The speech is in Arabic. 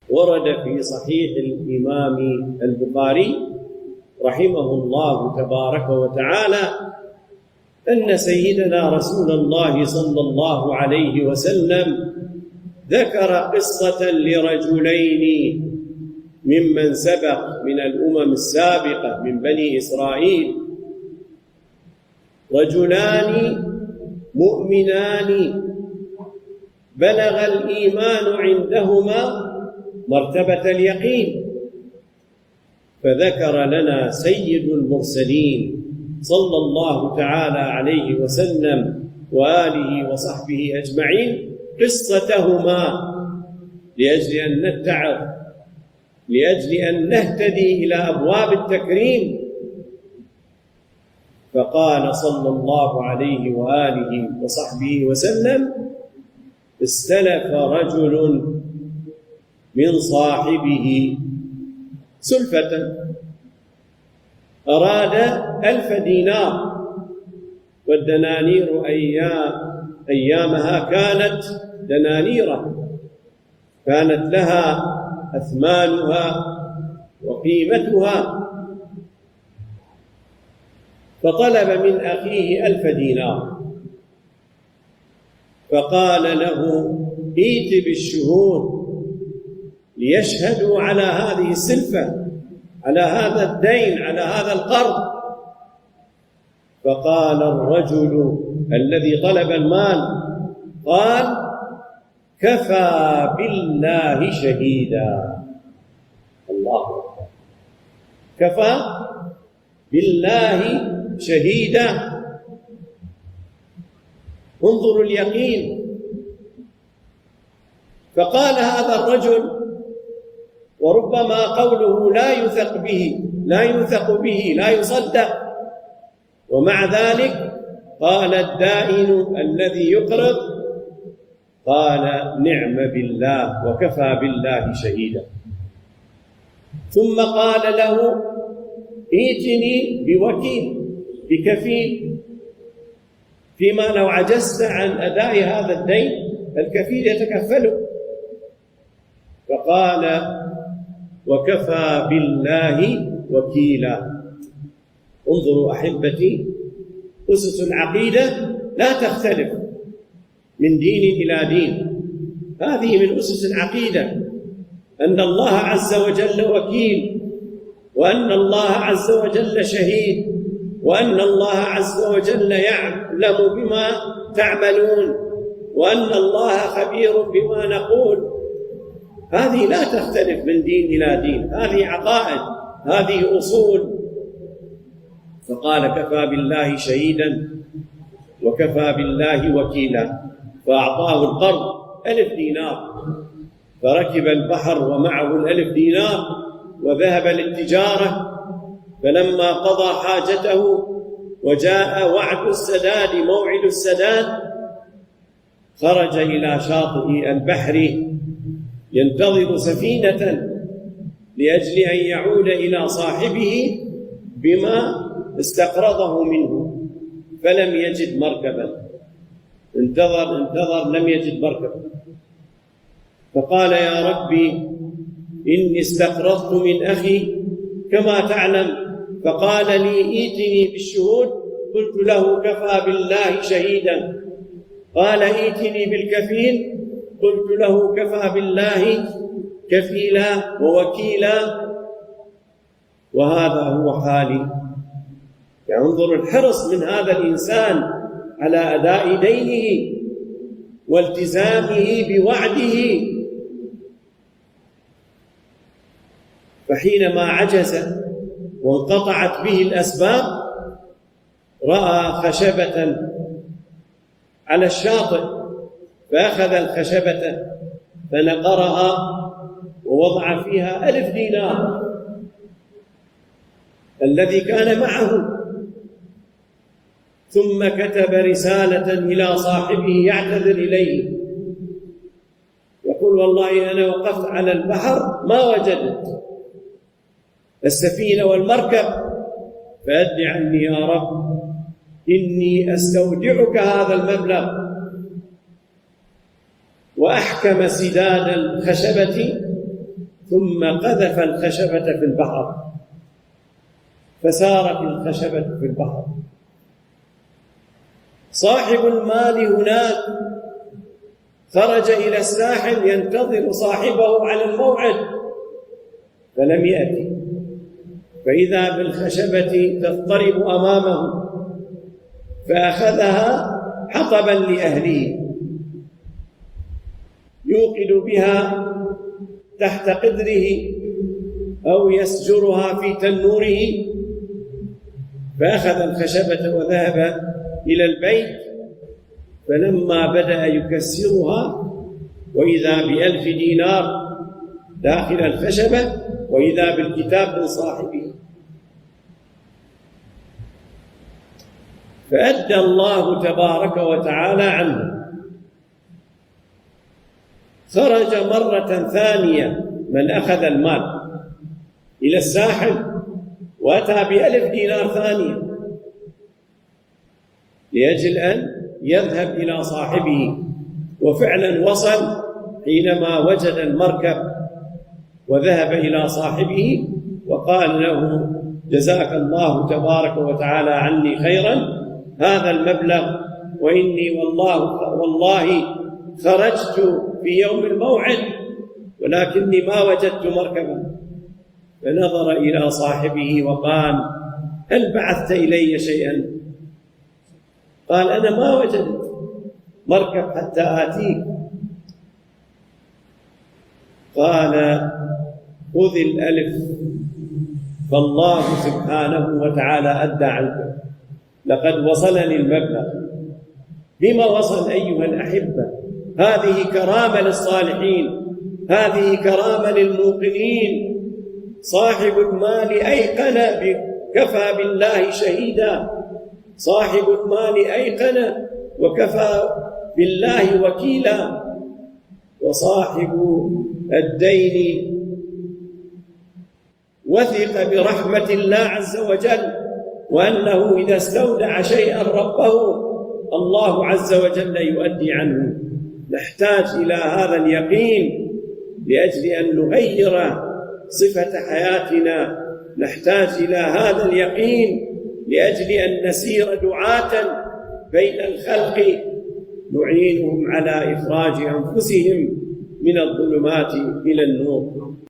ورد في صحيح الإمام البخاري رحمه الله تبارك وتعالى أن سيدنا رسول الله صلى الله عليه وسلم ذكر قصة لرجلين ممن سبق من الأمم السابقة من بني إسرائيل، رجلان مؤمنان بلغ الإيمان عندهما مرتبة اليقين، فذكر لنا سيد المرسلين صلى الله تعالى عليه وسلم وآله وصحبه أجمعين قصتهما لأجل أن نتعظ، لأجل أن نهتدي إلى أبواب التكريم. فقال صلى الله عليه وآله وصحبه وسلم: استلف رجل من صاحبه سلفة، أراد 1000 دينار، والدنانير أيامها كانت دنانيرا، كانت لها أثمانها وقيمتها، فطلب من أخيه 1000 دينار، فقال له: ائت بالشهود ليشهدوا على هذه السلفة، على هذا الدين، على هذا القرض. فقال الرجل الذي طلب المال، قال: كفى بالله شهيدا. الله أكبر، كفى بالله شهيدا. انظروا اليقين. فقال هذا الرجل، وربما قوله لا يوثق به لا يصدق، ومع ذلك قال الدائن الذي يقرض، قال: نعم بالله وكفى بالله شهيدا. ثم قال له: ائتني بوكيل، بكفيل، فيما لو عجزت عن أداء هذا الدين الكفيل يتكفله. فقال: وكفى بالله وكيلا. انظروا أحبتي، أسس العقيدة لا تختلف من دين إلى دين، هذه من أسس العقيدة، أن الله عز وجل وكيل، وأن الله عز وجل شهيد، وأن الله عز وجل يعلم بما تعملون، وأن الله خبير بما نقول. هذه لا تختلف من دين إلى دين، هذه عقائد، هذه أصول. فقال: كفى بالله شهيدا وكفى بالله وكيلا. فأعطاه القرض 1000 دينار، فركب البحر ومعه 1000 دينار وذهب للتجارة. فلما قضى حاجته وجاء وعد السداد، موعد السداد، خرج إلى شاطئ البحر ينتظر سفينة لأجل أن يعود إلى صاحبه بما استقرضه منه، فلم يجد مركبا. انتظر لم يجد مركبا. فقال: يا ربي، إني استقرضت من أخي كما تعلم، فقال لي: ائتني بالشهود. قلت له: كفى بالله شهيدا. قال: ائتني بالكفيل. قلت له: كفى بالله كفيلا ووكيلا. وهذا هو حالي. ينظر الحرص من هذا الإنسان على أداء دينه والتزامه بوعده. فحينما عجز وانقطعت به الأسباب، رأى خشبة على الشاطئ، فأخذ الخشبة فنقرها ووضع فيها 1000 دينار الذي كان معه، ثم كتب رسالة إلى صاحبه يعتذر إليه، يقول: والله أنا وقفت على البحر ما وجدت السفينة والمركب، فأدع عني يا رب، إني أستودعك هذا المبلغ. وأحكم سداد الخشبة ثم قذف الخشبة في البحر فسارت الخشبة في البحر. صاحب المال هناك خرج إلى الساحل ينتظر صاحبه على الموعد فلم يأتي، فإذا بالخشبة تضطرب أمامه فأخذها حطبا لأهله يوقد بها تحت قدره أو يسجرها في تنوره، فأخذ الخشبة وذهب إلى البيت، فلما بدأ يكسرها وإذا ب1,000 دينار داخل الخشبة وإذا بالكتاب من صاحبه، فأدى الله تبارك وتعالى عنه. خرج مرة ثانية من أخذ المال إلى الساحل وأتى ب1,000 دينار ثانية لأجل أن يذهب إلى صاحبه، وفعلا وصل حينما وجد المركب وذهب إلى صاحبه وقال له: جزاك الله تبارك وتعالى عني خيرا هذا المبلغ، وإني والله خرجت في يوم الموعد ولكني ما وجدت مركبا. فنظر إلى صاحبه وقال: هل بعثت إلي شيئا؟ قال: أنا ما وجدت مركب حتى آتيك. قال: خذ 1,000 فالله سبحانه وتعالى أدى عنك، لقد وصلني المبلغ. بما وصل أيها الأحبة؟ هذه كرامة للصالحين، هذه كرامة للموقنين. صاحب المال أيقن كفى بالله شهيدا، صاحب المال أيقن وكفى بالله وكيلا، وصاحب الدين وثق برحمة الله عز وجل، وأنه إذا استودع شيئا ربه الله عز وجل يؤدي عنه. نحتاج إلى هذا اليقين لأجل أن نغير صفة حياتنا، نحتاج إلى هذا اليقين لأجل أن نسير دعاة بين الخلق نعينهم على إخراج أنفسهم من الظلمات إلى النور.